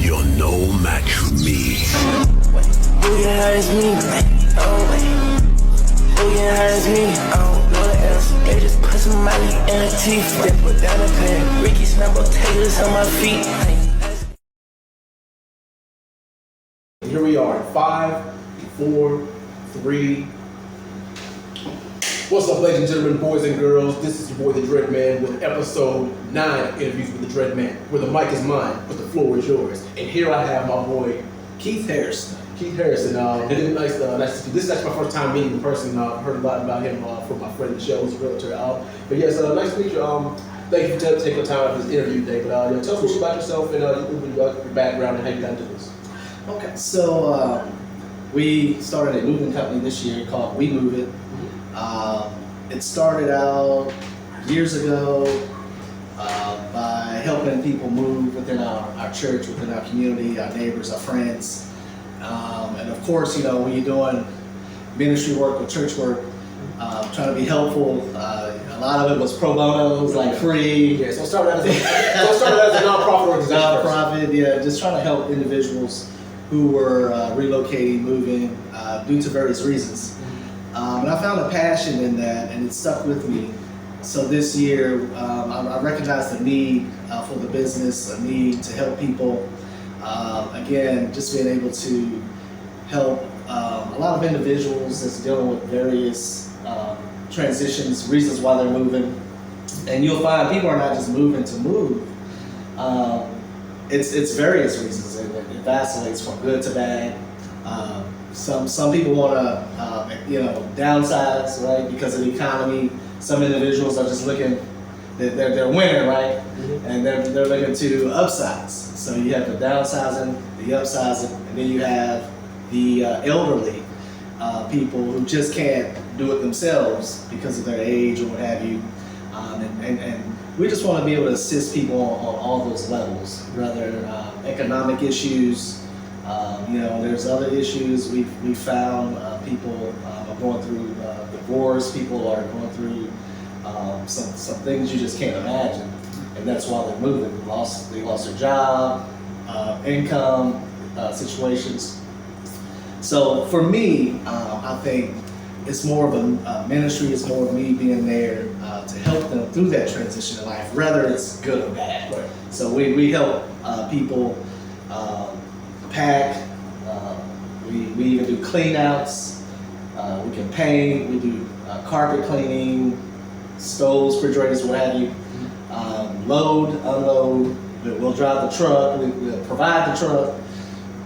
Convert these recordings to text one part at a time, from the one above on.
You're no match for me. Who can hurt me? Oh, who can hurt me? I don't know the answer. They just put some money in the teeth. Then put down the pen. Ricky Snapple Taylor's on my feet. Here we are, 5, 4, 3. What's up, ladies and gentlemen, boys and girls? This is your boy, the DreadMan, with episode 9 of Interviews with the DreadMan, where the mic is mine, but the floor is yours. And here I have my boy, Keith Harrison. Nice to see you. This is actually my first time meeting in person. I've heard a lot about him from my friend Michelle, who's a realtor. But yes, nice to meet you. Thank you for taking the time out of this interview today. But tell us a little about yourself and your background and how you got into this. Okay, so we started a moving company this year called WeMoveIt. It started out years ago by helping people move within our church, within our community, our neighbors, our friends. And of course, you know, when you're doing ministry work or church work, trying to be helpful, a lot of it was pro bono, it was like free. Yeah, so it started as a nonprofit organization. Nonprofit, yeah, just trying to help individuals who were relocating, moving, due to various reasons. And I found a passion in that, and it stuck with me. So this year, I recognized the need for the business, a need to help people. Again, just being able to help a lot of individuals that's dealing with various transitions, reasons why they're moving. And you'll find people are not just moving to move. It's various reasons, and it vacillates from good to bad. Some people want to downsize, right, because of the economy. Some individuals are just looking, they're winning, right, and they're looking to upsize. So you have the downsizing, the upsizing, and then you have the elderly people who just can't do it themselves because of their age or what have you. And we just want to be able to assist people on all those levels, whether economic issues. There's other issues we found. People are going through divorce. People are going through some things you just can't imagine, and that's why they're moving. They lost their job, income situations. So for me, I think it's more of a ministry. It's more of me being there to help them through that transition in life, whether it's good or bad. Right. So we help people pack. We even do clean outs. We can paint. We do carpet cleaning, stoves, refrigerators, what have you. Load, unload. We'll drive the truck. We'll provide the truck.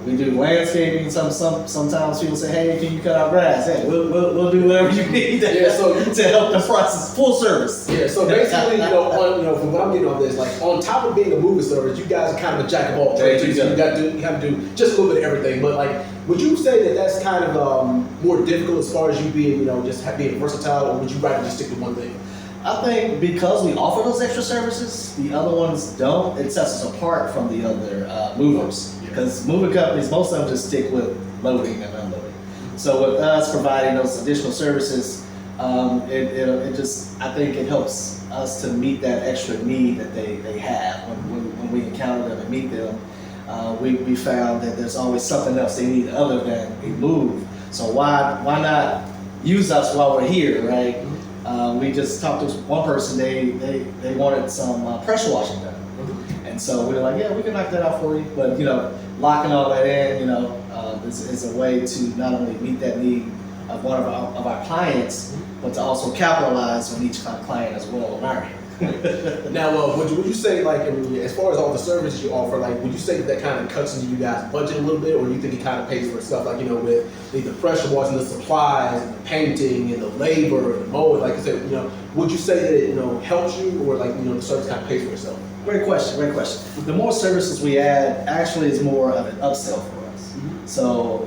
We do landscaping. Sometimes people say, "Hey, can you cut our grass?" Hey, we'll do whatever you need to help the process. Full service. Yeah. So basically, from what I'm getting on this, like on top of being a moving service, you guys are kind of a jack of all trades. You have to do just a little bit of everything. But like, would you say that that's kind of more difficult as far as you being, just being versatile, or would you rather just stick to one thing? I think because we offer those extra services, the other ones don't. It sets us apart from the other movers. Because moving companies, most of them just stick with loading and unloading. So with us providing those additional services, I think it helps us to meet that extra need that they have when we encounter them and meet them. We found that there's always something else they need other than a move. So why not use us while we're here, right? We just talked to one person. They wanted some pressure washing done. And so we were like, yeah, we can knock that out for you. But, locking all that in, is a way to not only meet that need of one of our clients, but to also capitalize on each client as well on our end. Now, would you say, like, as far as all the services you offer, like, would you say that kind of cuts into you guys' budget a little bit, or do you think it kind of pays for itself? Like, with the pressure washing, the supplies, and the painting, and the labor, and the mowing, like you said, would you say that it helps you, or like, the service kind of pays for itself? Great question. The more services we add, actually is more of an upsell for us. So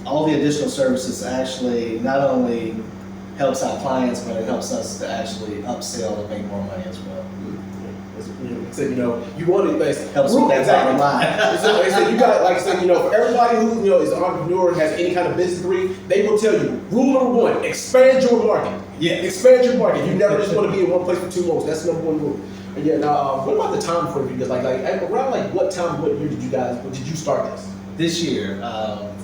all the additional services actually not only helps our clients, but it helps us to actually upsell and make more money as well. So, you want to helps with that bottom line. So you got, like I said, for everybody who is an entrepreneur and has any kind of business degree, they will tell you rule number one: expand your market. Yeah, expand your market. You never just want to be in one place for too long. That's number one rule. And yeah, now what about the time frame? Because like around like what year did you start this? This year,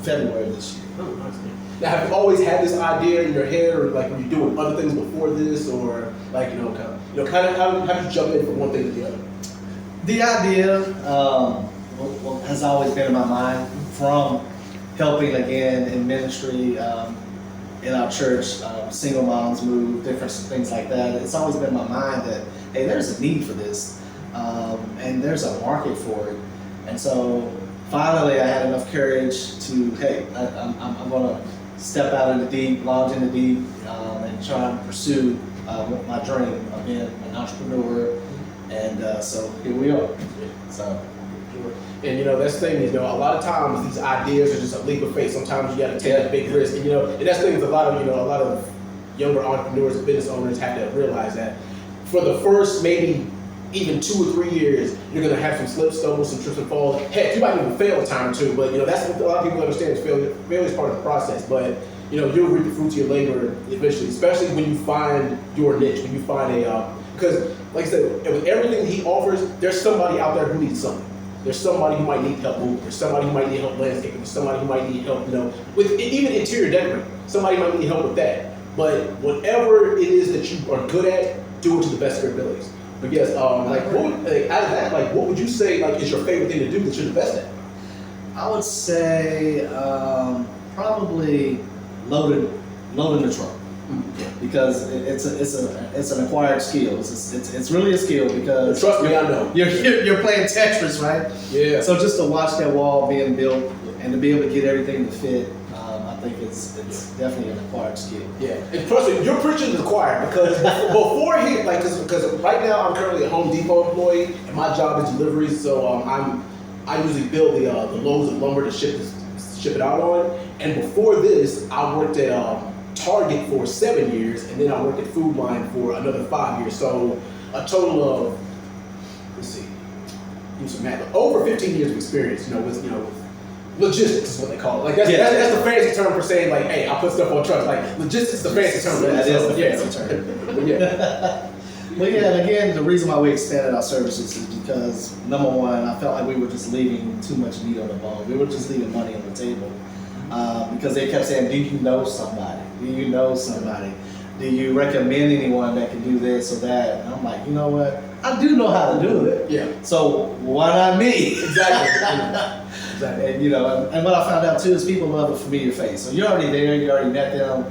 February of this year. Oh, nice. Now, have you always had this idea in your head, or like were you doing other things before this, or like kind of how did you jump in from one thing to the other? The idea has always been in my mind from helping again in ministry in our church, single moms move, different things like that. It's always been in my mind that hey, there's a need for this, and there's a market for it, and so finally I had enough courage to hey, I'm gonna step out in the deep, launch in the deep, and try and pursue my dream of being an entrepreneur. And so here we are. So, and that's the thing is, a lot of times these ideas are just a leap of faith. Sometimes you got to take a big risk, and and that's the thing is a lot of younger entrepreneurs and business owners have to realize that for the first maybe even 2 or 3 years, you're gonna have some slips, stumbles, some trips and falls. Heck, you might even fail a time or two, but that's what a lot of people understand is failure. Failure is part of the process, but you'll reap the fruits of your labor eventually, especially when you find your niche, when you find because like I said, with everything he offers, there's somebody out there who needs something. There's somebody who might need help moving. There's somebody who might need help landscaping. There's somebody who might need help, with even interior decorating. Somebody might need help with that. But whatever it is that you are good at, do it to the best of your abilities. But yes, out of that, what would you say is your favorite thing to do that you're the best at? I would say probably loading the truck. Because it's an acquired skill. It's really a skill because trust me, I know you're playing Tetris, right? Yeah. So just to watch that wall being built and to be able to get everything to fit, I think it's definitely an acquired skill. Yeah, and trust me, you're preaching to the choir because before he because right now I'm currently a Home Depot employee and my job is deliveries. So I usually build the loads of lumber to ship it out on. And before this, I worked at Target for 7 years, and then I worked at Food Line for another 5 years. So a total of, do some math, over 15 years of experience. With logistics is what they call it. Like that's the fancy term for saying hey, I put stuff on trucks. Like logistics is the fancy term. That is the fancy term. But yeah, and again, the reason why we expanded our services is because number one, I felt like we were just leaving too much meat on the bone. We were just leaving money on the table. Because they kept saying, do you know somebody? Do you know somebody? Do you recommend anyone that can do this or that? And I'm like, you know what? I do know how to do it. Yeah. So why not me? Exactly. Exactly. And what I found out too is people love a familiar face. So you're already there, you already met them,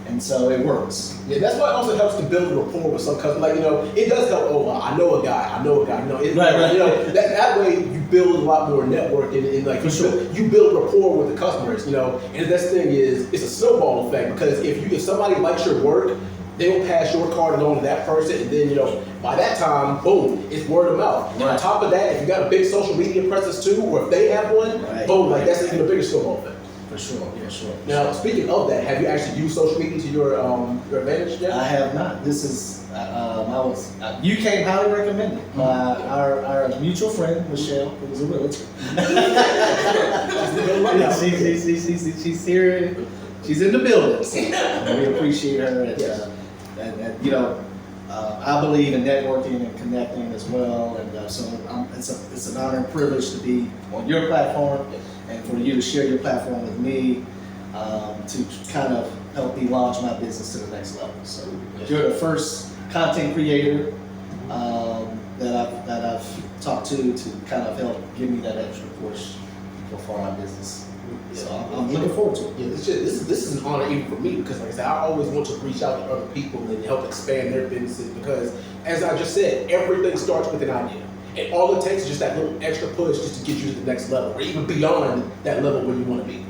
and so it works. Yeah, that's why it also helps to build a rapport with some customers. It does help. Oh, I know a guy. Right. That way you build a lot more network and you build rapport with the customers. And that's the thing is it's a snowball effect because if somebody likes your work, they will pass your card along to that person, and then by that time, boom, it's word of mouth. And on top of that, if you got a big social media presence too, or if they have one, boom, that's even a bigger snowball effect. For sure. Now, speaking of that, have you actually used social media to your advantage yet? I have not. This is you came highly recommended by our mutual friend Michelle, who was a realtor. She's here. She's in the building. And we appreciate her. I believe in networking and connecting as well, and so it's an honor and privilege to be on your platform and for you to share your platform with me to kind of help me launch my business to the next level. So you're the first content creator that I've talked to kind of help give me that extra push for our business. So I'm looking forward to it. Yeah, this is an honor even for me because, like I said, I always want to reach out to other people and help expand their businesses because, as I just said, everything starts with an idea. And all it takes is just that little extra push just to get you to the next level or even beyond that level where you want to be.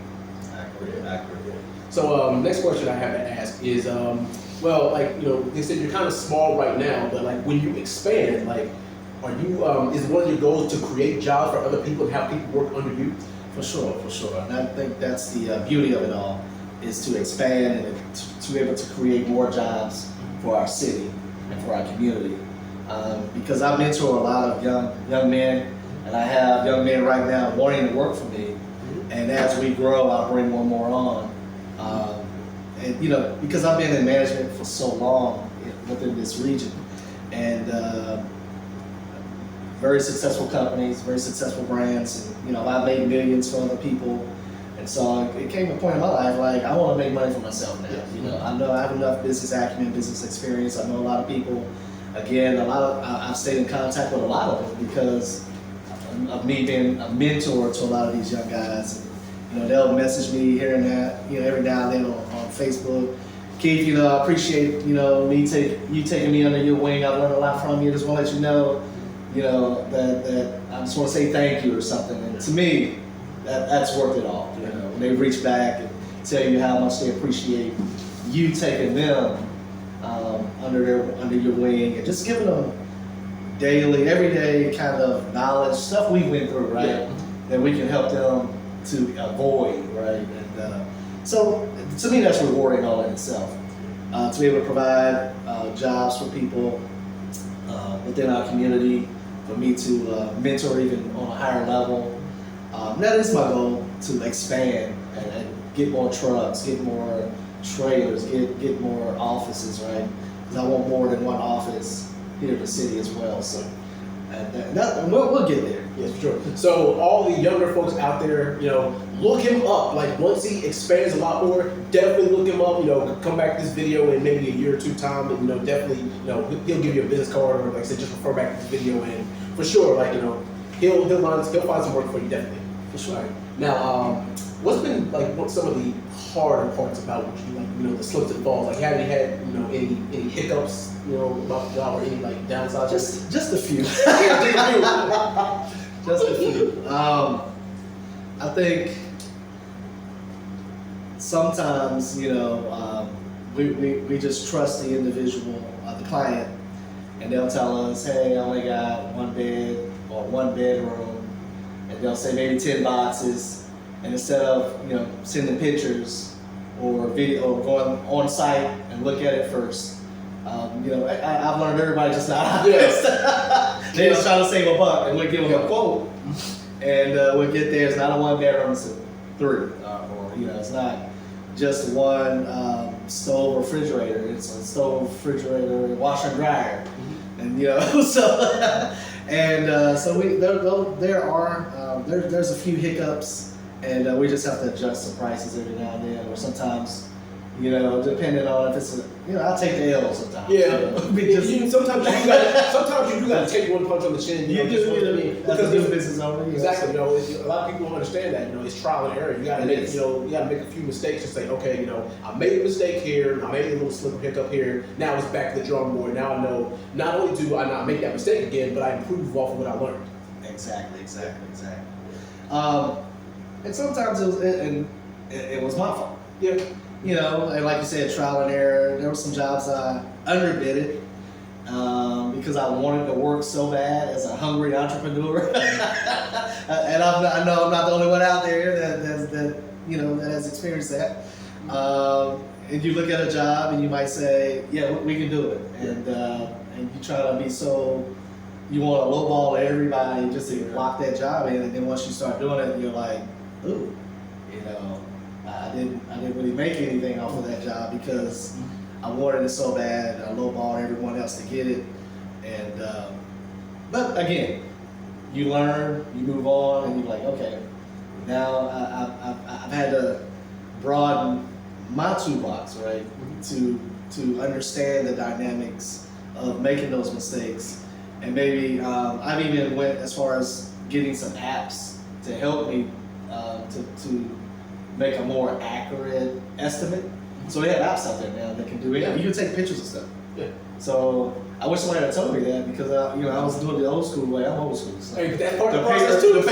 I agree. So next question I have to ask is, they said you're kind of small right now, but when you expand, are you, is one of your goals to create jobs for other people and have people work under you? For sure. And I think that's the beauty of it all, is to expand and to be able to create more jobs for our city and for our community. Because I mentor a lot of young men, and I have young men right now wanting to work for me. And as we grow, I'll bring one more on. Because I've been in management for so long within this region, and very successful companies, very successful brands, and you know, I've made millions for other people. And so it came to a point in my life, like, I want to make money for myself now. You know, I know I have enough business acumen, business experience. I know a lot of people. Again, I've stayed in contact with a lot of them because of me being a mentor to a lot of these young guys. And, you know, they'll message me here and there, you know, every now and then on Facebook. Keith, you know, I appreciate, you know, you taking me under your wing. I've learned a lot from you. Just want to let you know, that I just want to say thank you or something. And to me, that's worth it all. You know, when they reach back and tell you how much they appreciate you taking them under your wing and just giving them daily, everyday kind of knowledge, stuff we went through, right? Yeah. That we can help them to avoid, right? And so to me, that's rewarding all in itself. To be able to provide jobs for people within our community, for me to mentor even on a higher level. That is my goal, to expand and get more trucks, get more trailers, get more offices, right? Because I want more than one office here in the city as well. So, and we'll get there. Yes, for sure. So all the younger folks out there, you know, look him up. Like once he expands a lot more, definitely look him up. You know, come back to this video in maybe a year or two time, and you know, definitely, you know, he'll give you a business card, or like I said, just refer back to this video, and for sure, like, you know, he'll find some work for you, definitely. For sure. Now, what's been like some of the harder parts about what you do, like, you know, the slips and falls? Like, have you had, you know, any hiccups, you know, about the job, or any like downsides? Just a few. Just a few. I think sometimes, you know, we just trust the individual, the client, and they'll tell us, hey, I only got one bed or one bedroom. And they'll say maybe 10 boxes, and instead of, you know, sending pictures or video or going on site and look at it first, you know, I've learned everybody just not honest. They just trying to save a buck, and we'll give them a quote, and we'll get there. It's not a one bedroom, it's a 3, or you know, it's not just one stove refrigerator. It's a stove, refrigerator, washer and dryer, and you know, so. And so there's a few hiccups, and we just have to adjust the prices every now and then, or sometimes, you know, depending on if it's you know, I'll take the L sometimes. Yeah, you know, sometimes you do gotta take one punch on the chin. You know, because new business owner. Exactly. You know, a lot of people don't understand that. You know, it's trial and error. You gotta make a few mistakes and say, okay, you know, I made a mistake here. I made a little slip or hiccup here. Now it's back to the drawing board. Now I know not only do I not make that mistake again, but I improve off of what I learned. Exactly. And sometimes it was my fault. Yeah. You know, and like you said, trial and error. There were some jobs I underbid it because I wanted to work so bad as a hungry entrepreneur. And I know I'm not the only one out there that you know, that has experienced that. And you look at a job and you might say, yeah, we can do it. And you try to be so, you want to lowball everybody just to lock that job in. And then once you start doing it, you're like, ooh, you know, I didn't really make anything off of that job because I wanted it so bad. I lowballed everyone else to get it. And but again, you learn, you move on, and you're like, okay, now I've had to broaden my toolbox, right, to understand the dynamics of making those mistakes. And maybe I've even went as far as getting some apps to help me to make a more accurate estimate. So they have apps out there now that can do it. Yeah. You can take pictures of stuff. Yeah. So I wish somebody had told me that because you know, I was doing the old school way. I'm old school. So. Hey, that's part of the process too.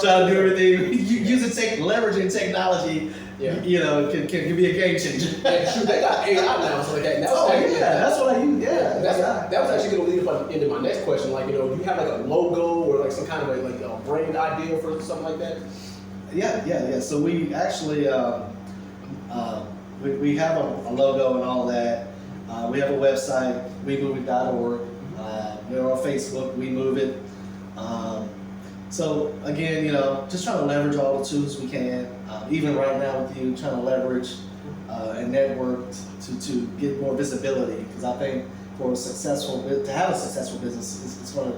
Trying to do everything. Using leveraging technology. Yeah. You know, can be a game changer. Yeah, shoot, they got AI now, so like that. That's what I use. Yeah, that was actually going to lead up into my next question. Like, you know, do you have like a logo or like some kind of a brand idea for something like that? Yeah. So we actually we have a logo and all that. We have a website, WeMoveIt.org. We're on Facebook, WeMoveIt. So again, you know, just trying to leverage all the tools we can. Even right now with you, trying to leverage and network to get more visibility. Because I think to have a successful business, it's going to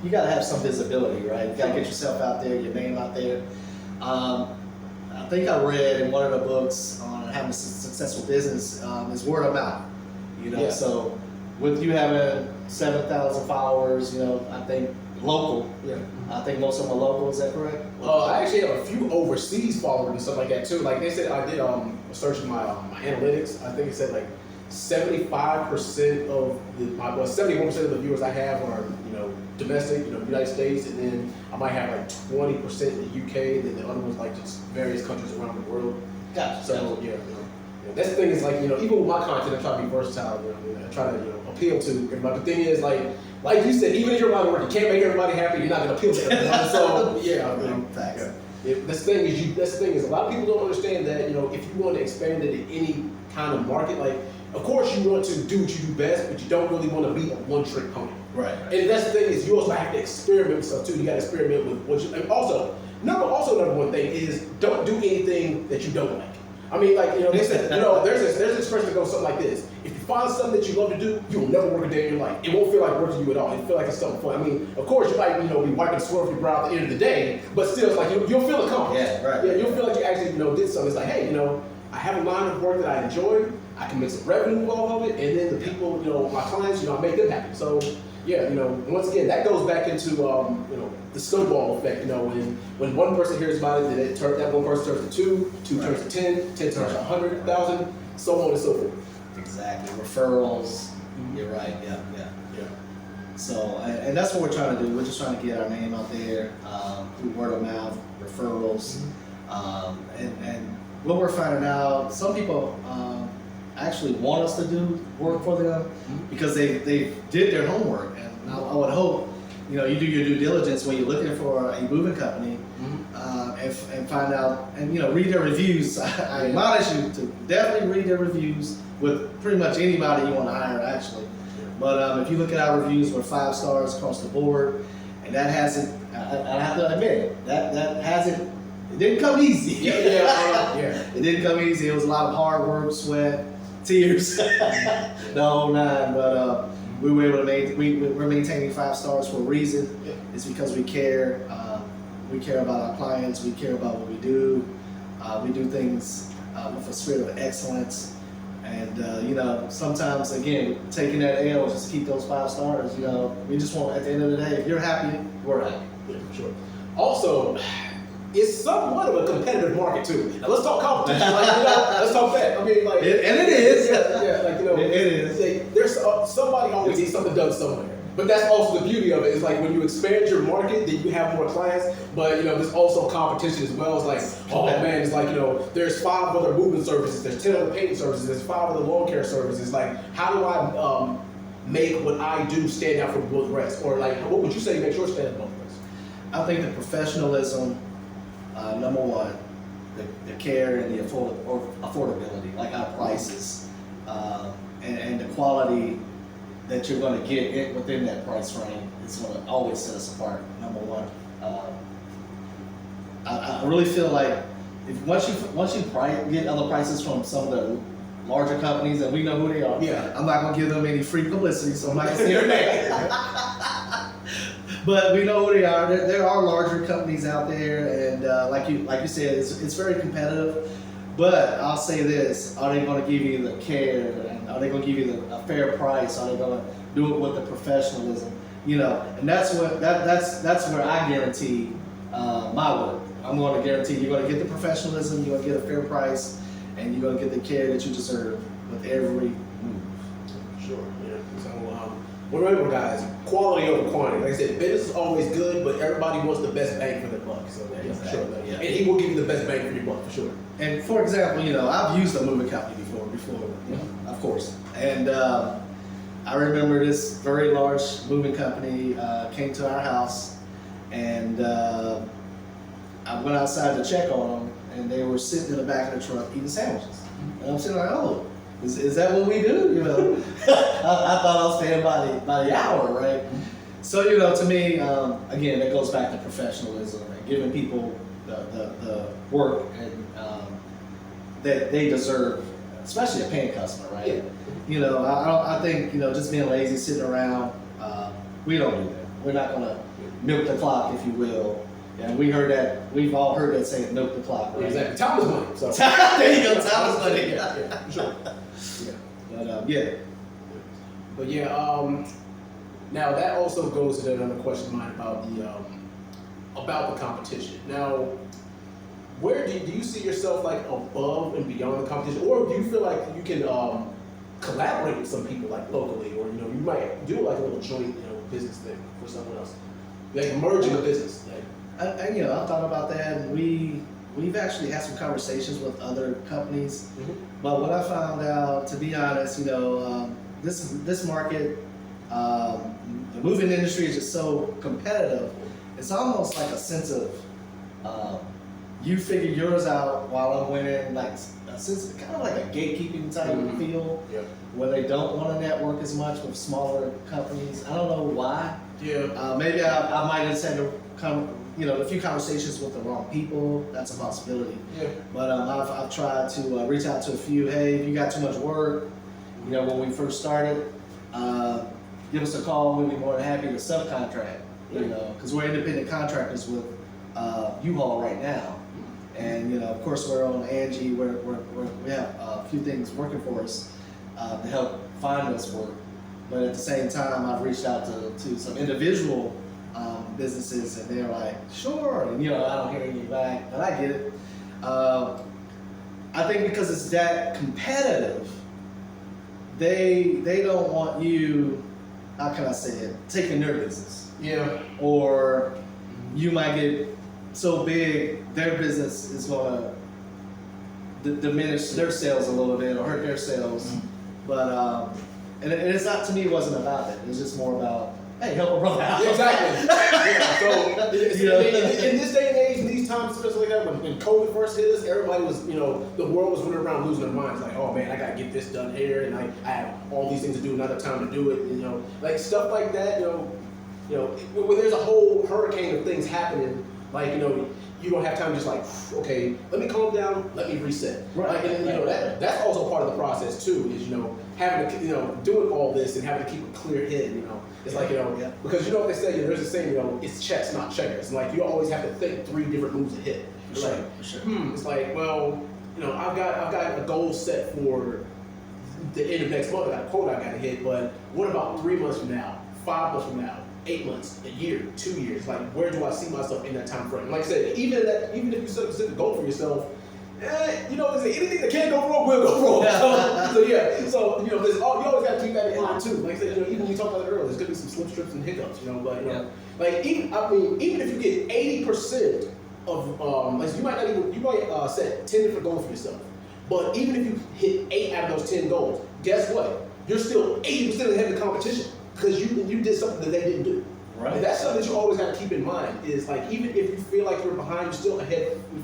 you got to have some visibility, right? You got to get yourself out there, your name out there. I think I read in one of the books on having a successful business is word of mouth. You know, Yeah. so with you having 7,000 followers, you know, I think local. Yeah. I think most of them are local. Is that correct? I actually have a few overseas followers and stuff like that too. Like they said, I did searching my analytics. I think it said like 75% of my 71% of the viewers I have are domestic, United States, and then I might have like 20% in the UK, and then the other ones like just various countries around the world. Gotcha. So yeah, that's the thing is like even with my content, I try to be versatile. I try to appeal to everybody. The thing is like you said, even if you're out of work, you can't make everybody happy. You're not gonna appeal to everybody. So Facts. That's the thing is a lot of people don't understand that if you want to expand it in any kind of market, like of course you want to do what you do best, but you don't really want to be a one-trick pony. Right. And that's the thing is you also have to experiment with stuff too. You got to experiment with what you. And also number one thing is don't do anything that you don't like. I mean, like they said, there's this expression that goes something like this: if you find something that you love to do, you will never work a day in your life. It won't feel like work to you at all. It'll feel like it's something fun. I mean, of course you might be wiping sweat off your brow at the end of the day, but still it's like you'll feel accomplished. Yeah, right. Yeah, you'll feel like you actually did something. It's like, hey, I have a line of work that I enjoy. I can make some revenue off of it, and then the people, my clients, I make them happy. So yeah, once again, that goes back into the snowball effect. When one person hears about it, then that one person turns to two turns to 10 turns to 100,000, so on and so forth. Exactly. Referrals. You're right. Yeah. So, and that's what we're trying to do. We're just trying to get our name out there through word of mouth, referrals, and what we're finding out, some people actually want us to do work for them because they did their homework, and I would hope you do your due diligence when you're looking for a moving company and find out and read their reviews. I admonish you to definitely read their reviews with pretty much anybody you want to hire actually. But if you look at our reviews, we're 5 stars across the board, and that hasn't. I have to admit it, that hasn't. It didn't come easy. It didn't come easy. It was a lot of hard work, sweat, tears, the whole nine. But we were able to we're maintaining 5 stars for a reason. It's because we care. We care about our clients. We care about what we do. We do things with a spirit of excellence. And sometimes again, taking that L just to keep those 5 stars. We just want, at the end of the day, if you're happy, we're happy. Yeah, for sure. Also, it's somewhat of a competitive market too. Now let's talk competition. Let's talk that. I mean, like, and it is. It is. There's somebody always needs something done somewhere. But that's also the beauty of it. Is like when you expand your market, then you have more clients. But there's also competition as well. It's like, oh man, it's like there's 5 other moving services, there's 10 other painting services, there's 5 other lawn care services. Like, how do I make what I do stand out from both rest? Or like, what would you say makes yours stand out from both rest? I think the professionalism, number one, the care and the affordability, like our prices, and the quality that you're going to get within that price range is going to always set us apart. Number one, I really feel like once you get other prices from some of the larger companies, and we know who they are. Yeah. I'm not going to give them any free publicity, so I'm not going to say their name. But we know who they are. There are larger companies out there, and like you said, it's very competitive. But I'll say this: are they going to give you the care? And are they going to give you a fair price? Are they going to do it with the professionalism? And that's where I guarantee my work. I'm going to guarantee you're going to get the professionalism, you're going to get a fair price, and you're going to get the care that you deserve with every move. Sure. Yeah. So, remember, guys, quality over quantity. Like I said, business is always good, but everybody wants the best bang for their buck. So for sure. Yeah. And he will give you the best bang for your buck for sure. And for example, I've used a moving company before, of course. And I remember this very large moving company came to our house, and I went outside to check on them, and they were sitting in the back of the truck eating sandwiches. And I'm sitting like, oh, is that what we do? I thought I was paying by the hour, right? So to me, again, that goes back to professionalism and giving people the work and that they deserve, especially a paying customer, right? Yeah. I think just being lazy, sitting around, we don't do that. we're not gonna milk the clock, if you will. And we heard that, we've all heard that saying, milk the clock, right? Exactly. Time is money. So. There you go, time is money. Yeah, sure. Yeah. But yeah. But yeah, now that also goes to another question of mine about the competition. Now, where do you see yourself like above and beyond the competition, or do you feel like you can collaborate with some people like locally, or you might do like a little joint business thing for someone else, like merging a business? Like, I thought about that, and we've actually had some conversations with other companies. mm-hmm. But what I found out, to be honest, this market, the moving industry is just so competitive. It's almost like a sense of you figure yours out while I'm winning, like a sense, kind of like a gatekeeping type mm-hmm. feel, Yeah. where they don't want to network as much with smaller companies. I don't know why. Yeah. Maybe I might have said a few conversations with the wrong people. That's a possibility. Yeah. But I've tried to reach out to a few. Hey, if you got too much work, when we first started, give us a call. We'd be more than happy to subcontract. Because we're independent contractors with U-Haul right now, and of course we're on Angie. We have a few things working for us to help find us work. But at the same time, I've reached out to some individual businesses, and they're like, sure, and I don't hear anything back, and I get it. I think because it's that competitive, they don't want you, how can I say it, taking their business. Yeah. Or you might get so big, their business is going to diminish their sales a little bit or hurt their sales. Mm-hmm. But and it's not, to me, it wasn't about it. It's just more about, hey, help a brother out. Exactly. Yeah. So in this day and age, in these times, especially like that, when COVID first hit us, everybody was, the world was running around losing their minds. Like, oh man, I gotta get this done here, and I have all these things to do, another time to do it. Like stuff like that. When there's a whole hurricane of things happening, like you don't have time to just like, okay, let me calm down, let me reset. Right. Like, and that's also part of the process too. Is having to doing all this and having to keep a clear head. It's like because what they say. There's a saying, it's chess, not checkers. And like you always have to think 3 different moves ahead. For sure. It's like, well, I've got a goal set for the end of next month. I got a quota I got to hit, but what about 3 months from now, 5 months from now, 8 months, a year, 2 years? Like, where do I see myself in that time frame? Like I said, even if you set a specific goal for yourself, anything that can go wrong will go wrong. So you always got to keep that in mind too. Like I said, even when we talked about it earlier, there's gonna be some slip, trips, and hiccups. Like even if you get 80% of like you might set 10 different goals for yourself, but even if you hit 8 out of those 10 goals, guess what? You're still 80% ahead of the competition because you did something that they didn't do. Right. And that's something that you always got to keep in mind is like, even if you feel like you're behind, you're still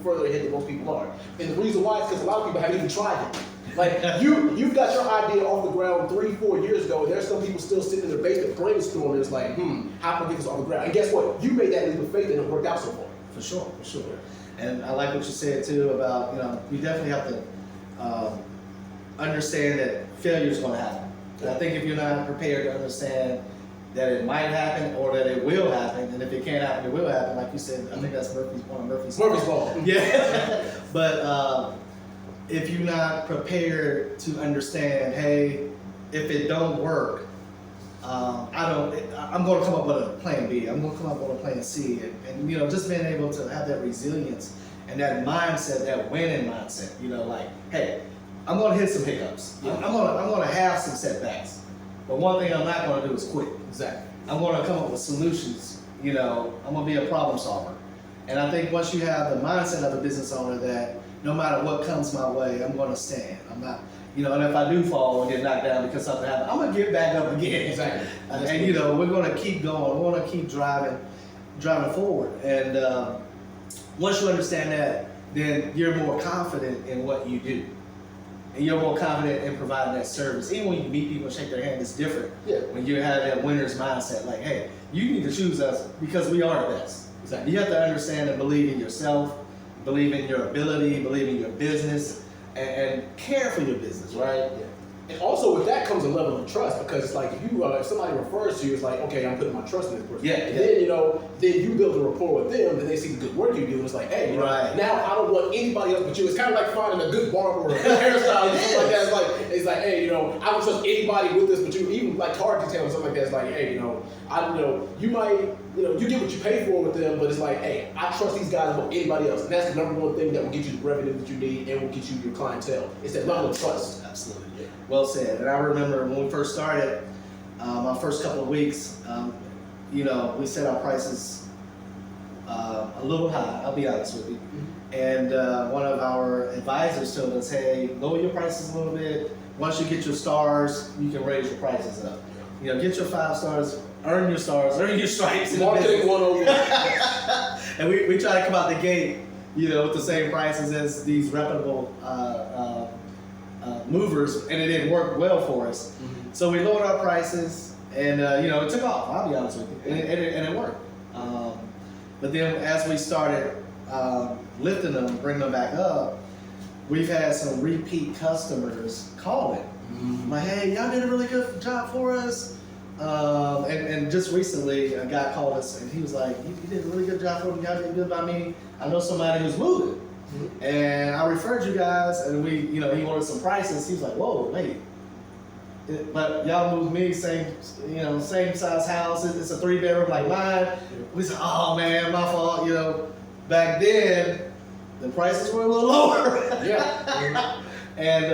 further ahead than most people are. And the reason why is because a lot of people haven't even tried it. Like you've got your idea off the ground 3-4 years ago, and there's some people still sitting in their basement brainstorming. It's like, how can I get this off the ground? And guess what? You made that leap of faith and it worked out so far. For sure. And I like what you said too about, we definitely have to understand that failure is going to happen. And I think if you're not prepared to understand that it might happen or that it will happen, and if it can't happen, it will happen. Like you said, I think that's Murphy's Law. Yeah. But if you're not prepared to understand, hey, if it don't work, I'm going to come up with a plan B. I'm going to come up with a plan C, and just being able to have that resilience and that mindset, that winning mindset. Like, hey, I'm going to hit some hiccups. Yeah. I'm going to have some setbacks. But one thing I'm not going to do is quit. Exactly. I'm going to come up with solutions. I'm going to be a problem solver. And I think once you have the mindset of a business owner that no matter what comes my way, I'm going to stand. I'm not, and if I do fall and get knocked down because something happened, I'm going to get back up again. Exactly. And we're going to keep going. We're going to keep driving forward. And once you understand that, then you're more confident in what you do. And you're more confident in providing that service. Even when you meet people and shake their hand, it's different. Yeah. When you have that winner's mindset, like, hey, you need to choose us because we are the best. Exactly. You have to understand and believe in yourself, believe in your ability, believe in your business, and care for your business, right? Yeah. And also with that comes a level of trust, because it's like if somebody refers to you, it's like, okay, I'm putting my trust in this person. Yeah. And then then you build a rapport with them, then they see the good work you do, and it's like, hey, now I don't want anybody else but you. It's kind of like finding a good barber or a good hairstyle and stuff like that. It's like, hey, I don't trust anybody with this but you. Even like car detail and stuff like that. It's like, hey, you might, you get what you pay for with them, but it's like, hey, I trust these guys more than anybody else, and that's the number one thing that will get you the revenue that you need and will get you your clientele. It's that level of trust. Absolutely. Well said. And I remember when we first started, our first couple of weeks, we set our prices a little high, I'll be honest with you. And one of our advisors told us, hey, lower your prices a little bit. Once you get your stars, you can raise your prices up. Get your 5 stars, earn your stars, earn your stripes. Marketing 101. And we try to come out the gate, with the same prices as these reputable movers, and it didn't work well for us. So we lowered our prices, and it took off. I'll be honest with you, and it worked. But then as we started lifting them, bringing them back up, we've had some repeat customers calling, like, "Hey, y'all did a really good job for us." And just recently, a guy called us, and he was like, "You did a really good job for me. Y'all did good by me. I know somebody who's moving." And I referred you guys, and he wanted some prices. He was like, "Whoa, wait, but y'all moved me same size house. It's a 3-bedroom like mine." We said, "Oh man, my fault." Back then the prices were a little lower. Yeah. And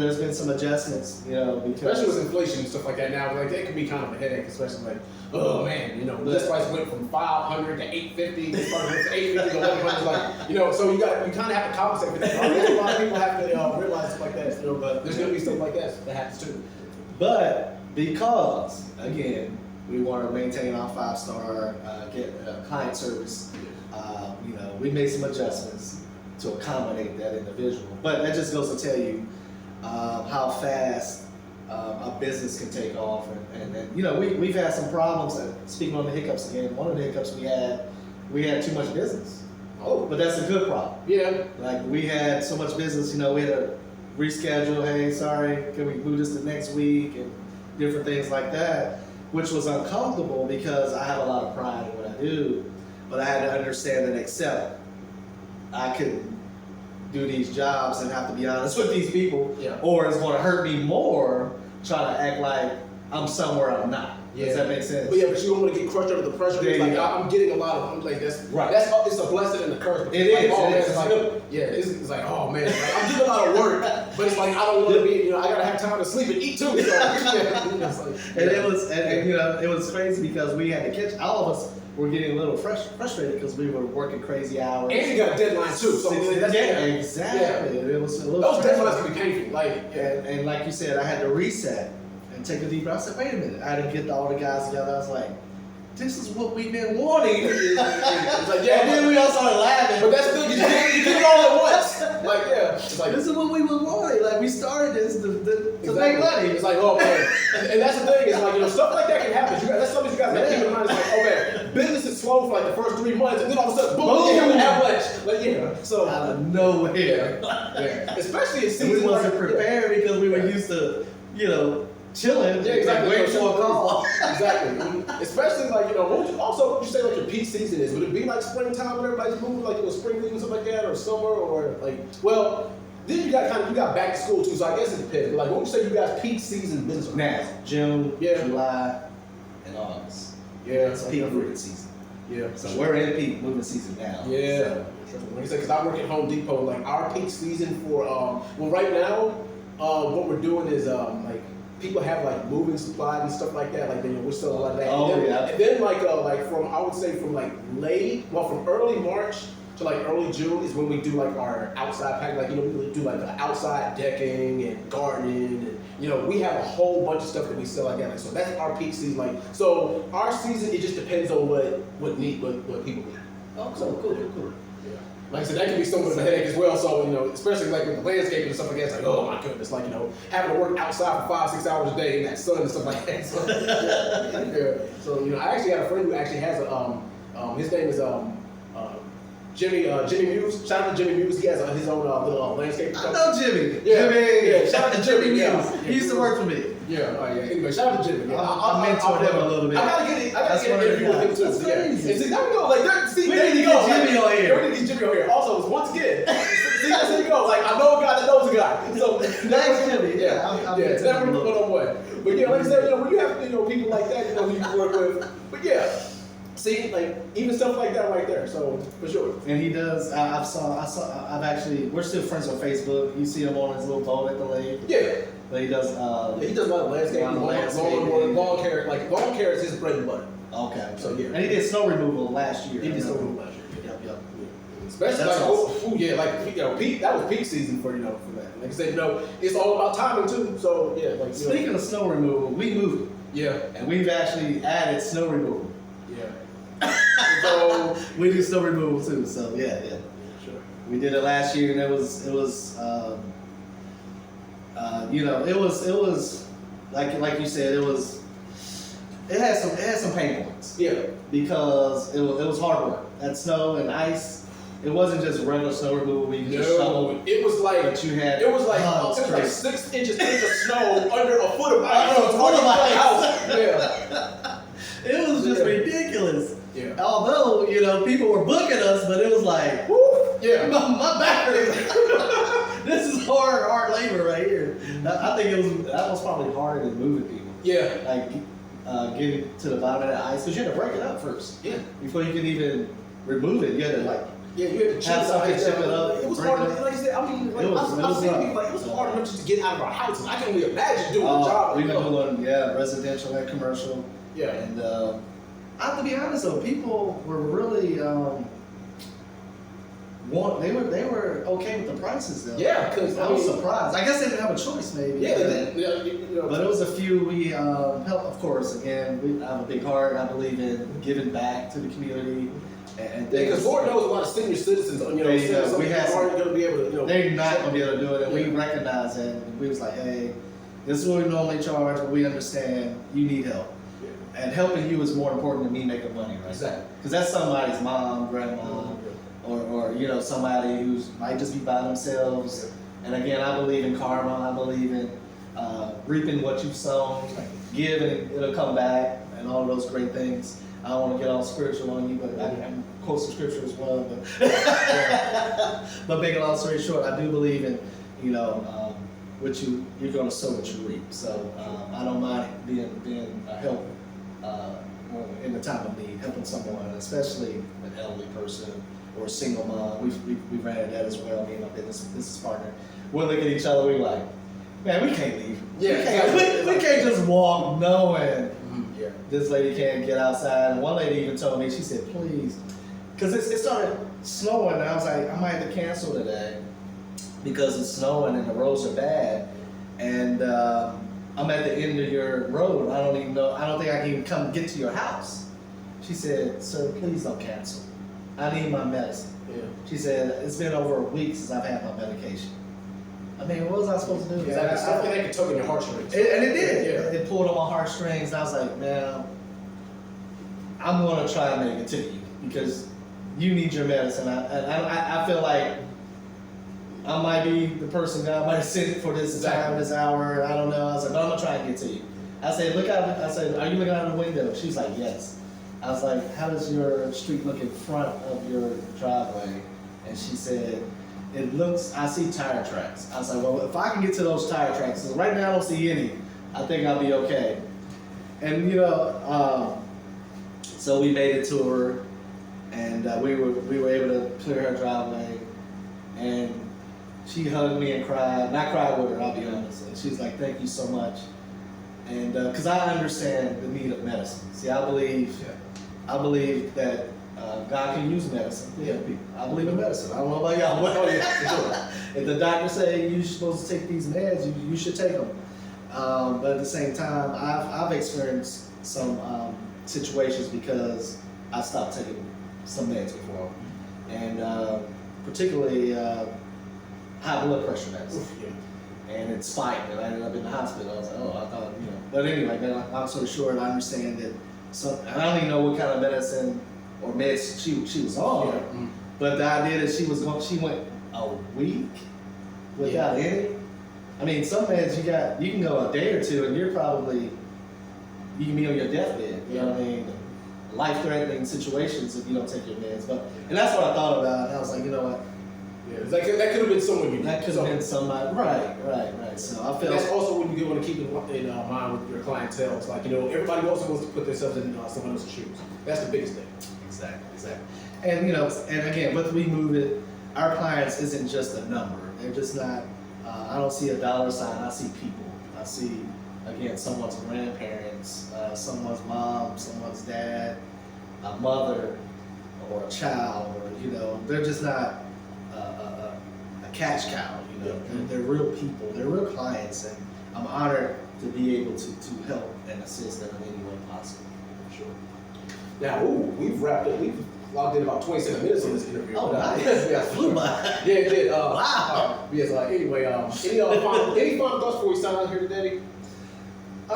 there's been some adjustments. Because especially with inflation and stuff like that now, like that can be kind of a headache, especially like, oh man, this price went from $500 to $850, this price went to $850 to $1100, like, so you kind of have to compensate for that. A lot of people have to realize stuff like that, but there's gonna be stuff like that happens too. But because again, we want to maintain our 5-star client service, we made some adjustments to accommodate that individual. But that just goes to tell you how fast a business can take off. And we've had some problems. Speaking on the hiccups again, one of the hiccups we had too much business. Oh, but that's a good problem. Yeah. Like we had so much business, we had to reschedule. Hey, sorry, can we move this to next week? And different things like that, which was uncomfortable because I have a lot of pride in what I do, but I had to understand and accept I couldn't do these jobs and have to be honest with these people, or it's going to hurt me more trying to act like I'm somewhere I'm not. Yeah. Does that make sense? But you don't want to get crushed under the pressure. It's like, I'm getting a lot of, I'm like, that's it's a blessing and a curse. It is. It's like, oh man, like, I'm getting a lot of work, but it's like I don't want to be, I gotta have time to sleep and eat too. So, it was crazy because we had to catch, all of us were getting a little frustrated because we were working crazy hours. And you got a deadline too. So exactly. Yeah. It was a little those deadlines can be painful. And like you said, I had to reset and take a deep breath. I said, wait a minute. I had to get all the guys together. I was like, this is what we've been wanting. It's like, and then we all started laughing. But that's good. You did it all at once. Like, it's like, this is what we were wanting. Like, we started this to make money. It's like, oh man. And that's the thing. It's like, stuff like that can happen. That's something you guys got to keep in mind. It's like, oh man, business is slow for like the first 3 months, and then all of a sudden, boom, you have an avalanche. Like, so out of nowhere. Yeah. Especially in season. We wasn't prepared because we were used to, chilling. Yeah, exactly. Wait for a call. Exactly. Especially like, what would you say like your peak season is? Would it be like springtime when everybody's moving, like spring leave and stuff like that, or summer, or like, then you got back to school too, so I guess it depends. But like, what would you say you guys peak season business? Now, June, July, and August. Yeah. It's peak moving season. Yeah. So we're in peak moving season now. Yeah. Like I said, because I work at Home Depot, like our peak season for, right now, what we're doing is like, people have like moving supplies and stuff like that. Like we're selling a lot of that. And then like from from early March to like early June is when we do like our outside packing. Like we do like outside decking and gardening, and we have a whole bunch of stuff that we sell like that. Like, so that's our peak season. Like so our season, it just depends on what people need. Oh, cool. Like I said, that can be somewhat of a headache as well. So, especially like with the landscaping and stuff like that, it's like, oh my goodness, like, having to work outside for 5-6 hours a day in that sun and stuff like that. So, So I actually had a friend who actually has his name is Jimmy Muse. Shout out to Jimmy Muse. He has his own little landscape. I know Jimmy. Yeah. Jimmy. Yeah. Shout out to Jimmy Muse. Yeah. He used to work for me. Yeah. Oh yeah. Anyway, shout out to Jimmy. I mentored him a little bit. I gotta get an interview with him too. That's crazy. And see, there we go. Like, we need to get Jimmy on here. We need to get Jimmy on here. Also, once again, see, there you go. Like, I know a guy that knows a guy. So Thanks, Jimmy. Yeah, I'm it's never put on one. But yeah, like I said, when you have people like that, who you can work with. But yeah. See, like even stuff like that right there. So for sure. And he does. I've actually. We're still friends on Facebook. You see him on his little boat at the lake. Yeah. But he does. He does a lot of landscaping. Lawn care. Like lawn care is his bread and butter. Okay. So yeah. And he did snow removal last year. He did snow removal last year. Yep. Especially That's like awesome. yeah, like peak. That was peak season for that. Like I said, it's all about timing too. So yeah. Like speaking of snow removal, WeMoveIt. Yeah. And we've actually added snow removal. Yeah. So we do snow removal too. So yeah. Sure. We did it last year, and it was like you said, it had some pain points. Yeah. Because it was hard work. That snow and ice, it wasn't just regular snow removal where you just shovel. It was like But you had it was like 6 inches thick of snow under a foot of ice. Yeah. It was just ridiculous. Yeah. Although, people were booking us, but it was like, whoo, yeah. my back hurts. This is hard labor right here. I think that was probably harder than moving people. Yeah. Like getting to the bottom of that ice, because you had to break it up first. Yeah. Before you could even remove it, you had to you had to chip it up. It was hard. Like I said, I mean, like, I've seen people like it was hard enough just to get out of our houses. I can only imagine doing the job. We've been doing residential and commercial. Yeah. And I have to be honest though, people were really they were okay with the prices though. Yeah, because I was surprised. I guess they didn't have a choice maybe. Yeah, they did. But it was a few we helped. Of course, again, I have a big heart. I believe in giving back to the community. And because Lord knows a lot of senior citizens, we aren't going to be able to, they're not going to be able to do it, and we recognize that. And we was like, hey, this is what we normally charge, but we understand you need help. And helping you is more important than me making money, right? Exactly. Because that's somebody's mom, grandma, or somebody who's might just be by themselves. And again, I believe in karma. I believe in reaping what you've sown, give and it'll come back, and all of those great things. I don't want to get all spiritual on you, but I can quote some scripture as well. But making a long story short, I do believe in what you're going to sow what you reap. So I don't mind being a help. In the time of need, helping someone, especially an elderly person or a single mom. We ran into that as well, me and my business partner. We'll look at each other, we're like, man, we can't leave. Yeah, we can't just walk knowing this lady can't get outside. And one lady even told me, she said, please, because it started snowing, and I was like, I might have to cancel today because it's snowing and the roads are bad. And I'm at the end of your road. I don't think I can even come get to your house. She said, sir, please don't cancel. I need my medicine. Yeah. She said, it's been over a week since I've had my medication. I mean, what was I supposed to do? Yeah, something that could tug on your heartstrings. And it did. Yeah. It pulled on my heartstrings, and I was like, man, I'm going to try and make it to you because you need your medicine. I feel like I might be the person God might have sent for this time, this hour. I don't know. I was like, but I'm gonna try and get to you. I said, look out. I said, are you looking out the window? She was like, yes. I was like, how does your street look in front of your driveway? And she said, it looks. I see tire tracks. I was like, well, if I can get to those tire tracks, because right now I don't see any. I think I'll be okay. And so we made it to her, and we were able to clear her driveway, and she hugged me and cried, and I cried with her, I'll be honest. And she's like, thank you so much. And because I understand the need of medicine. See, I believe that God can use medicine to help people. I believe in medicine. I don't know about y'all. If the doctor say you're supposed to take these meds, you should take them. But at the same time, I've experienced some situations because I stopped taking some meds before. And particularly high blood pressure medicine. And it spiked, and I ended up in the hospital. I was like, oh, I thought, But anyway, long story short, I understand that and I don't even know what kind of medicine or meds she was on, But the idea that she went a week without any. I mean, some meds you can go a day or two and you can be on your deathbed. You know what I mean? Life-threatening situations if you don't take your meds. And that's what I thought about. And I was like, you know what? Yeah, it's like that could have been someone you. That could have been somebody. Right. So I felt that's also what you want to keep in mind with your clientele. It's like, everybody also wants to put themselves in someone else's shoes. That's the biggest thing. Exactly. And and again, with WeMoveIt, our clients isn't just a number. They're just not. I don't see a dollar sign. I see people. I see, again, someone's grandparents, someone's mom, someone's dad, a mother, or a child, or they're just not a cash cow. They're real people. They're real clients, and I'm honored to be able to help and assist them in any way possible. For sure. Now, we've wrapped up. We've logged in about 27 minutes on this interview. Oh, nice. Yeah, flew by. Yeah, it did. Wow. Yes. Anyway, any final thoughts before we sign out here today? I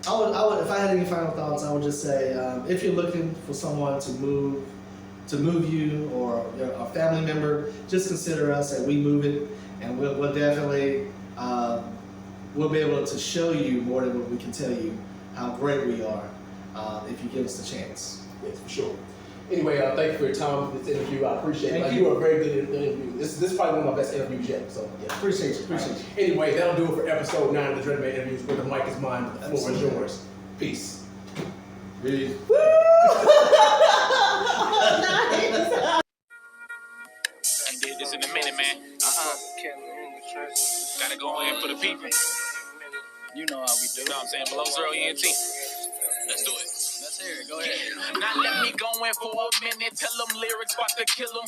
would, if I had any final thoughts, I would just say, if you're looking for someone to move you or a family member, just consider us at WeMoveIt, and we'll definitely we'll be able to show you more than what we can tell you how great we are if you give us the chance. Yes, for sure. Anyway, thank you for your time with this interview. I appreciate it. Thank you were a very good interview. This is probably one of my best interviews yet. So yeah, appreciate you. Anyway, that'll do it for episode 9 of the DreadMan Interviews, where the mic is mine, but the floor is yours. Peace. Peace. I did this in a minute, man. Gotta go in for the people. You know how we do. You know what I'm saying? Below 0 ENT. Let's do it. Let's hear it. Go ahead. Now let me go in for a minute. Tell them lyrics about to kill them.